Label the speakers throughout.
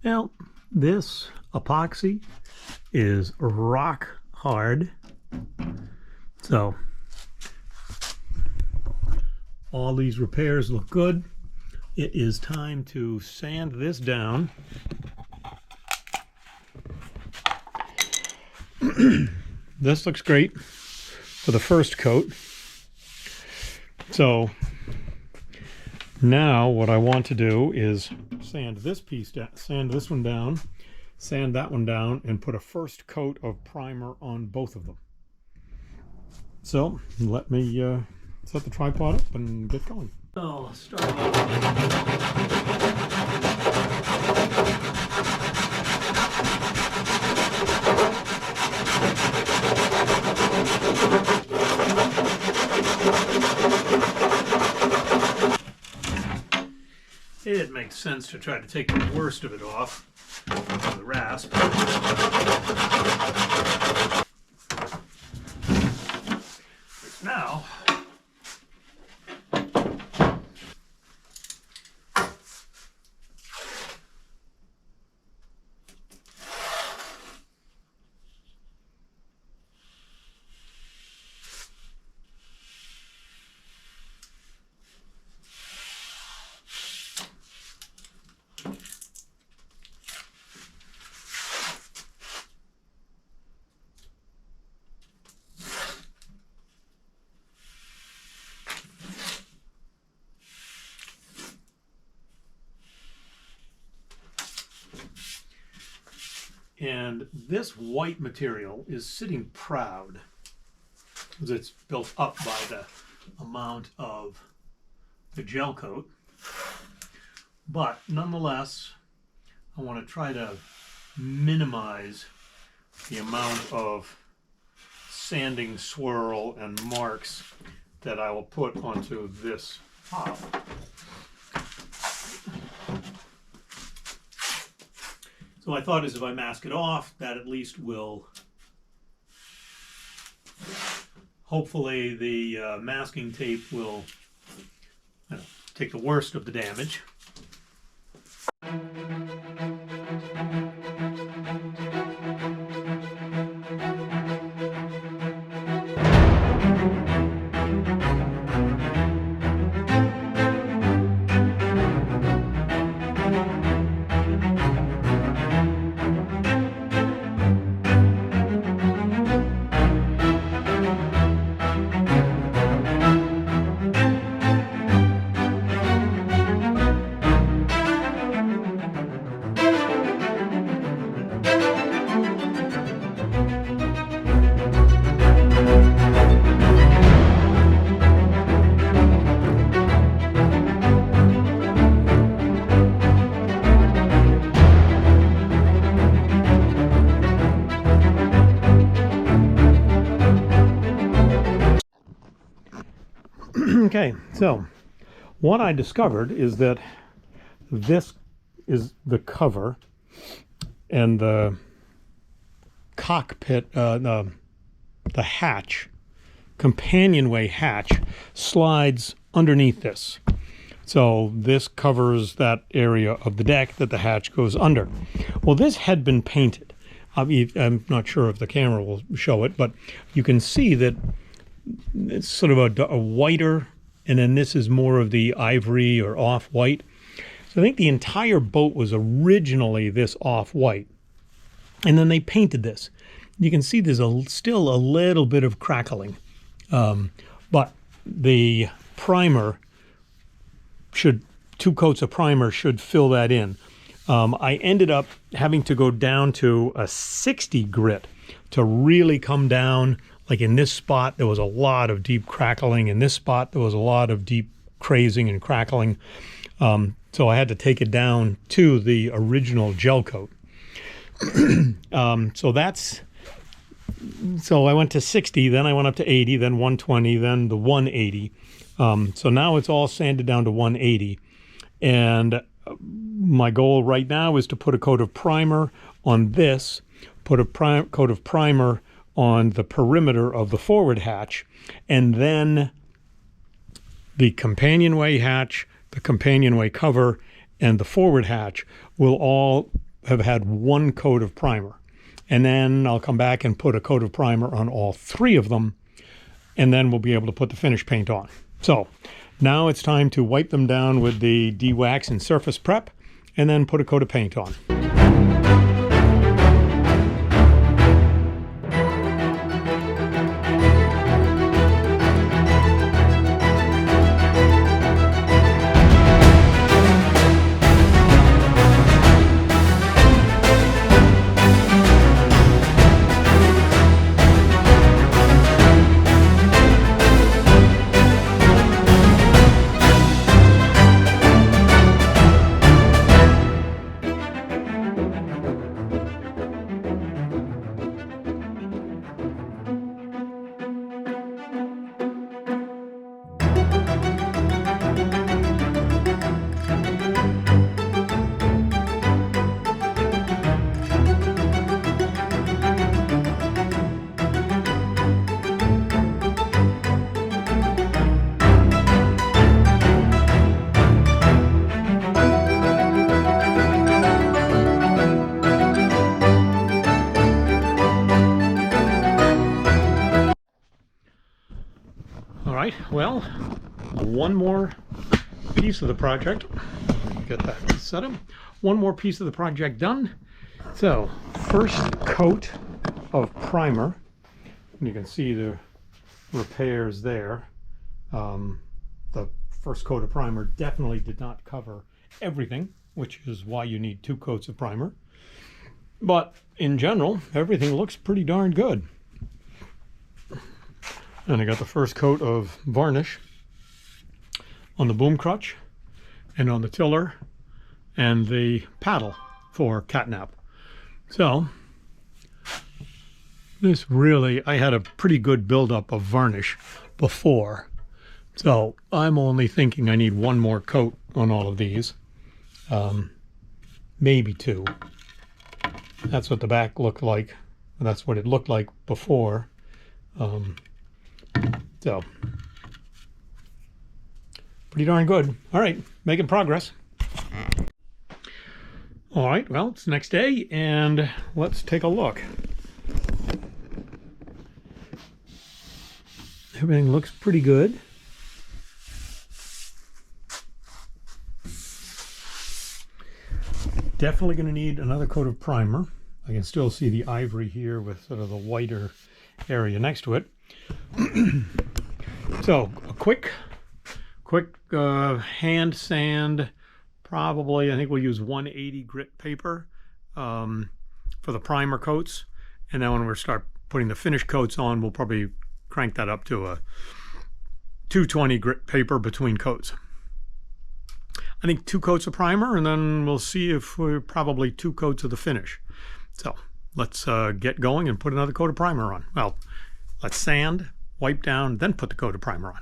Speaker 1: Well, this epoxy is rock hard. So all these repairs look good. It is time to sand this down. This looks great for the first coat. So now what I want to do is sand this piece down, sand this one down, sand that one down, and put a first coat of primer on both of them. So let me set the tripod up and get going. So let's start It makes sense to try to take the worst of it off, the rasp. Now, and this white material is sitting proud because it's built up by the amount of the gel coat. But nonetheless, I want to try to minimize the amount of sanding swirl and marks that I will put onto this top. So I thought as if I mask it off, that at least will, hopefully the masking tape will take the worst of the damage. Okay, so what I discovered is that this is the cover, and the cockpit, the hatch, companionway hatch, slides underneath this. So this covers that area of the deck that the hatch goes under. Well, this had been painted. I'm not sure if the camera will show it, but you can see that it's sort of a whiter, and then this is more of the ivory or off-white. So I think the entire boat was originally this off-white, and then they painted this. You can see there's still a little bit of crackling, but the primer should, 2 coats of primer should fill that in. I ended up having to go down to a 60 grit to really come down. Like in this spot, there was a lot of deep crackling. In this spot, there was a lot of deep crazing and crackling. So I had to take it down to the original gel coat. So I went to 60, then I went up to 80, then 120, then the 180. So now it's all sanded down to 180. And my goal right now is to put a coat of primer on this, put a coat of primer on the perimeter of the forward hatch, and then the companionway hatch, the companionway cover, and the forward hatch will all have had one coat of primer. And then I'll come back and put a coat of primer on all 3 of them, and then we'll be able to put the finish paint on. So now it's time to wipe them down with the D-Wax and Surface Prep, and then put a coat of paint on. All right, well, one more piece of the project. Get that set up. One more piece of the project done. So, first coat of primer. You can see the repairs there. The first coat of primer definitely did not cover everything, which is why you need 2 coats of primer. But in general, everything looks pretty darn good. And I got the first coat of varnish on the boom crutch and on the tiller and the paddle for catnap. So this really, I had a pretty good buildup of varnish before. So I'm only thinking I need 1 more coat on all of these. Maybe 2. That's what the back looked like. That's what it looked like before. So, pretty darn good. All right, making progress. All right, well, it's the next day, and let's take a look. Everything looks pretty good. Definitely going to need another coat of primer. I can still see the ivory here with sort of the whiter area next to it. So a quick hand sand. Probably, I think we'll use 180 grit paper for the primer coats, and then when we start putting the finish coats on, we'll probably crank that up to a 220 grit paper between coats. I think 2 coats of primer, and then we'll see if we're probably 2 coats of the finish. So let's get going and put another coat of primer on. Well, let's sand, wipe down, then put the coat of primer on.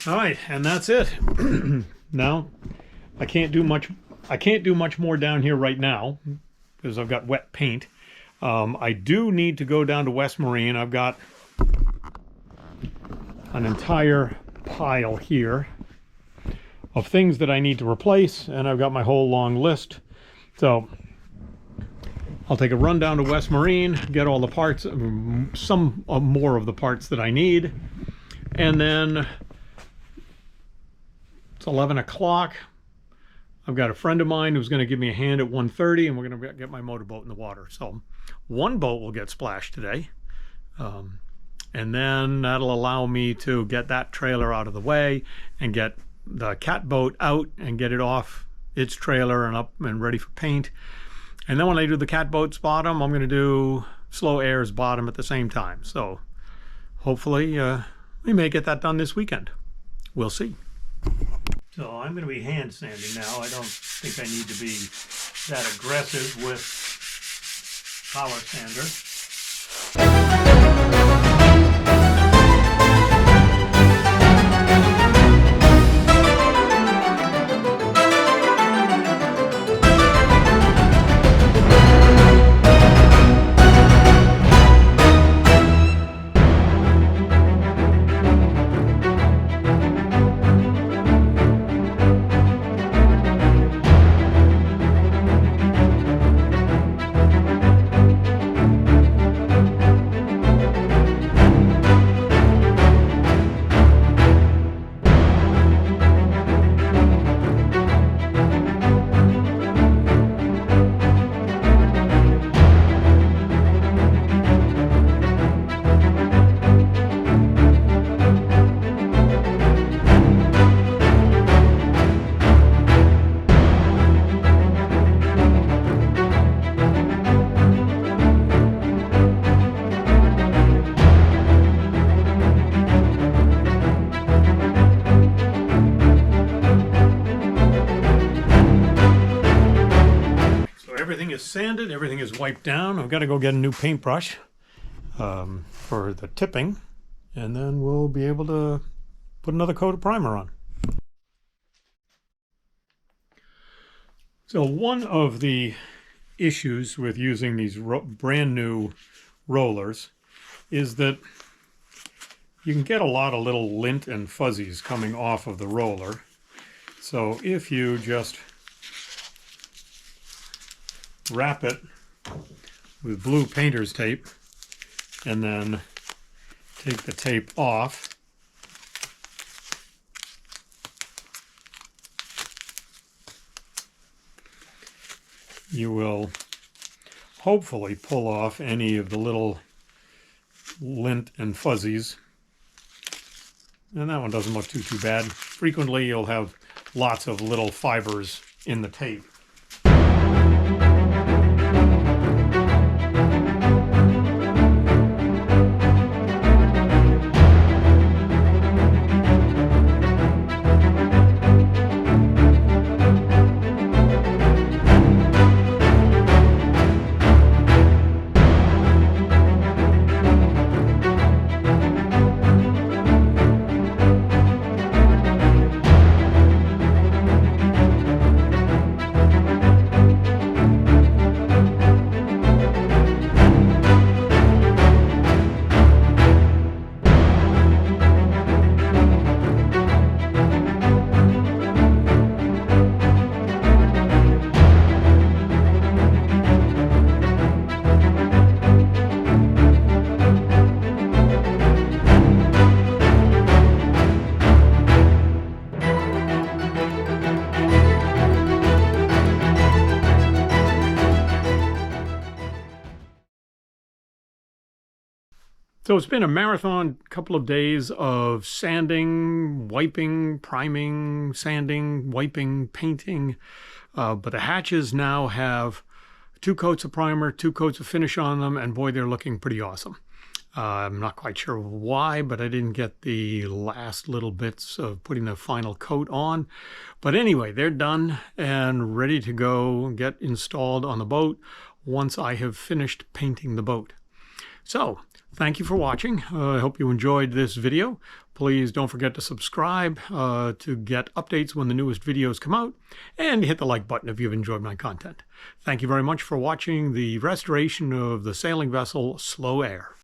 Speaker 1: All right, and that's it. Now, I can't do much more down here right now because I've got wet paint. I do need to go down to West Marine. I've got an entire pile here of things that I need to replace, and I've got my whole long list. So I'll take a run down to West Marine, get all the parts, some more of the parts that I need, and then it's 11 o'clock. I've got a friend of mine who's going to give me a hand at 1:30, and we're going to get my motorboat in the water. So 1 boat will get splashed today. And then that'll allow me to get that trailer out of the way and get the cat boat out and get it off its trailer and up and ready for paint. And then when I do the cat boat's bottom, I'm going to do Slow Air's bottom at the same time. So hopefully we may get that done this weekend. We'll see. So I'm going to be hand sanding now. I don't think I need to be that aggressive with power sander. Everything is sanded, everything is wiped down. I've got to go get a new paintbrush for the tipping, and then we'll be able to put another coat of primer on. So one of the issues with using these brand new rollers is that you can get a lot of little lint and fuzzies coming off of the roller. So if you just wrap it with blue painter's tape and then take the tape off, you will hopefully pull off any of the little lint and fuzzies. And that one doesn't look too bad. Frequently you'll have lots of little fibers in the tape. So it's been a marathon couple of days of sanding, wiping, priming, sanding, wiping, painting. But the hatches now have 2 coats of primer, 2 coats of finish on them, and boy, they're looking pretty awesome. I'm not quite sure why, but I didn't get the last little bits of putting the final coat on. But anyway, they're done and ready to go get installed on the boat once I have finished painting the boat. So, thank you for watching. I hope you enjoyed this video. Please don't forget to subscribe to get updates when the newest videos come out, and hit the like button if you've enjoyed my content. Thank you very much for watching the restoration of the sailing vessel Slow Air.